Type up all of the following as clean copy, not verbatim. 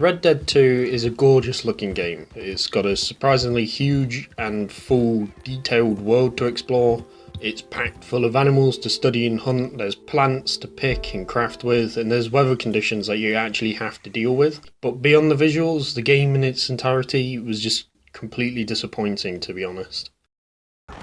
Red Dead 2 is a gorgeous looking game. It's got a surprisingly huge and full detailed world to explore. It's packed full of animals to study and hunt, there's plants to pick and craft with, and there's weather conditions that you actually have to deal with. But beyond the visuals, the game in its entirety was just completely disappointing, to be honest.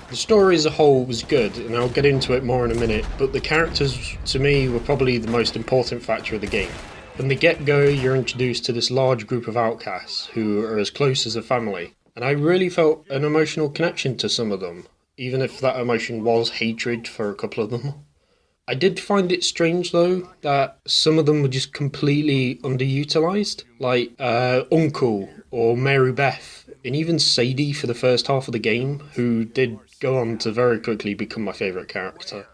The story as a whole was good, and I'll get into it more in a minute, but the characters to me were probably the most important factor of the game. From the get-go, you're introduced to this large group of outcasts who are as close as a family, and I really felt an emotional connection to some of them, even if that emotion was hatred for a couple of them. I did find it strange though that some of them were just completely underutilised, like Uncle or Mary Beth, and even Sadie for the first half of the game, who did go on to very quickly become my favourite character.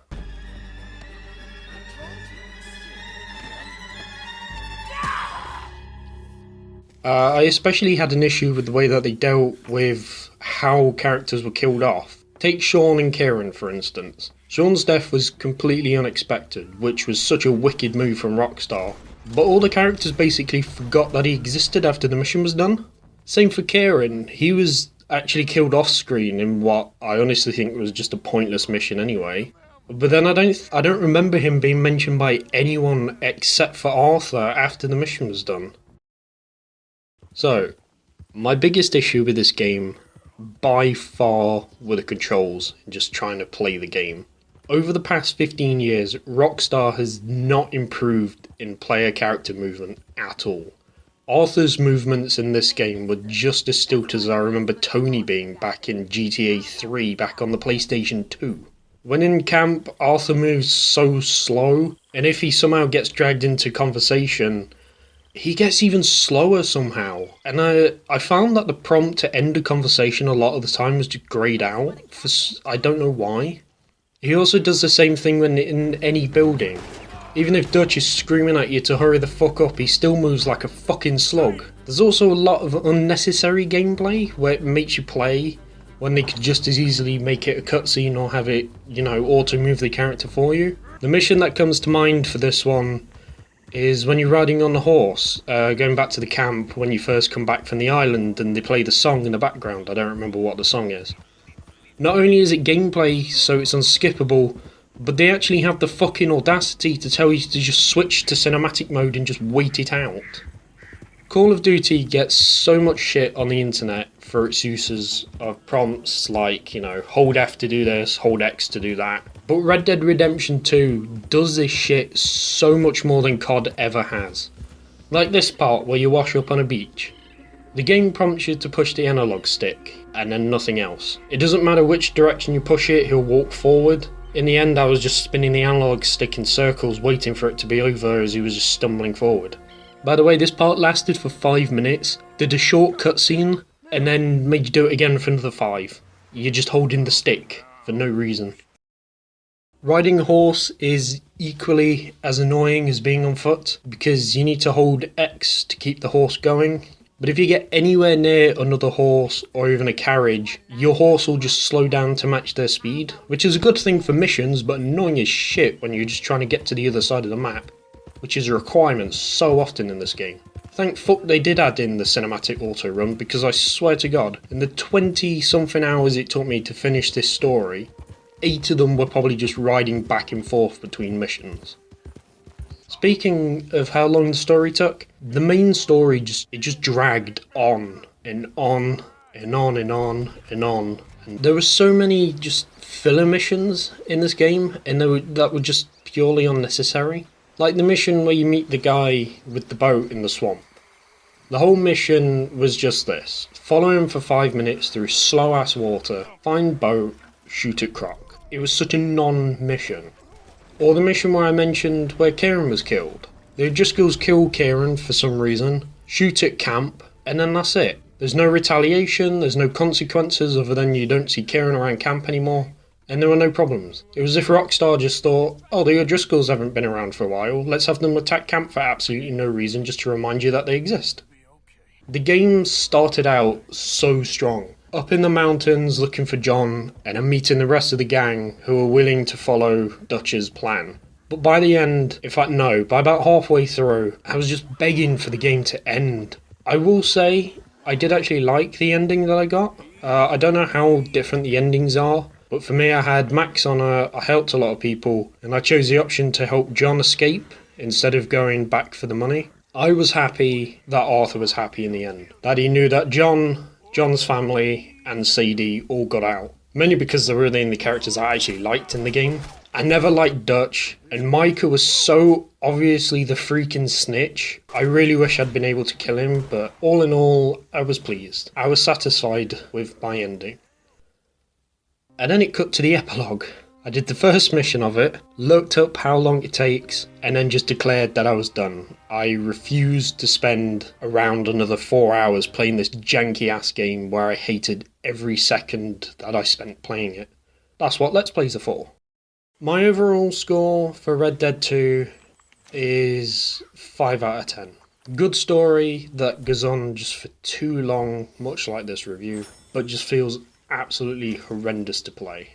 I especially had an issue with the way that they dealt with how characters were killed off. Take Sean and Kieran for instance. Sean's death was completely unexpected, which was such a wicked move from Rockstar, but all the characters basically forgot that he existed after the mission was done. Same for Kieran, he was actually killed off screen in what I honestly think was just a pointless mission anyway. But then I don't remember him being mentioned by anyone except for Arthur after the mission was done. So, my biggest issue with this game, by far, were the controls and just trying to play the game. Over the past 15 years, Rockstar has not improved in player character movement at all. Arthur's movements in this game were just as stilted as I remember Tony being back in GTA 3 back on the PlayStation 2. When in camp, Arthur moves so slow, and if he somehow gets dragged into conversation, he gets even slower somehow, and I found that the prompt to end a conversation a lot of the time was just greyed out, I don't know why. He also does the same thing when in any building. Even if Dutch is screaming at you to hurry the fuck up, he still moves like a fucking slug. There's also a lot of unnecessary gameplay where it makes you play when they could just as easily make it a cutscene or have it, auto-move the character for you. The mission that comes to mind for this one is when you're riding on a horse, going back to the camp when you first come back from the island and they play the song in the background. I don't remember what the song is. Not only is it gameplay so it's unskippable, but they actually have the fucking audacity to tell you to just switch to cinematic mode and just wait it out. Call of Duty gets so much shit on the internet for its uses of prompts like, hold F to do this, hold X to do that. But Red Dead Redemption 2 does this shit so much more than COD ever has. Like this part where you wash up on a beach. The game prompts you to push the analog stick, and then nothing else. It doesn't matter which direction you push it, he'll walk forward. In the end I was just spinning the analog stick in circles waiting for it to be over as he was just stumbling forward. By the way, this part lasted for 5 minutes, did a short cutscene, and then made you do it again for another 5. You're just holding the stick for no reason. Riding a horse is equally as annoying as being on foot, because you need to hold X to keep the horse going. But if you get anywhere near another horse or even a carriage, your horse will just slow down to match their speed, which is a good thing for missions, but annoying as shit when you're just trying to get to the other side of the map, which is a requirement so often in this game. Thank fuck they did add in the cinematic auto run, because I swear to God, in the 20 something hours it took me to finish this story, 8 of them were probably just riding back and forth between missions. Speaking of how long the story took, the main story just dragged on and on and on and on and on. And there were so many just filler missions in this game, and that were just purely unnecessary. Like the mission where you meet the guy with the boat in the swamp. The whole mission was just this: follow him for 5 minutes through slow ass water, find boat, shoot at croc. It was such a non-mission. Or the mission where I mentioned where Kieran was killed. The O'Driscolls kill Kieran for some reason, shoot at camp, and then that's it. There's no retaliation, there's no consequences other than you don't see Kieran around camp anymore, and there were no problems. It was as if Rockstar just thought, oh, the O'Driscolls haven't been around for a while, let's have them attack camp for absolutely no reason just to remind you that they exist. The game started out so strong. Up in the mountains looking for John, and I'm meeting the rest of the gang who are willing to follow Dutch's plan. But by the end, in fact no, by about halfway through, I was just begging for the game to end. I will say, I did actually like the ending that I got. I don't know how different the endings are, but for me I had Max on I helped a lot of people, and I chose the option to help John escape instead of going back for the money. I was happy that Arthur was happy in the end, that he knew that John's family and Sadie all got out. Mainly because they were the only characters I actually liked in the game. I never liked Dutch, and Micah was so obviously the freaking snitch. I really wish I'd been able to kill him, but all in all, I was pleased. I was satisfied with my ending. And then it cut to the epilogue. I did the first mission of it, looked up how long it takes, and then just declared that I was done. I refused to spend around another 4 hours playing this janky ass game where I hated every second that I spent playing it. That's what Let's Plays are for. My overall score for Red Dead 2 is 5 out of 10. Good story that goes on just for too long, much like this review, but just feels absolutely horrendous to play.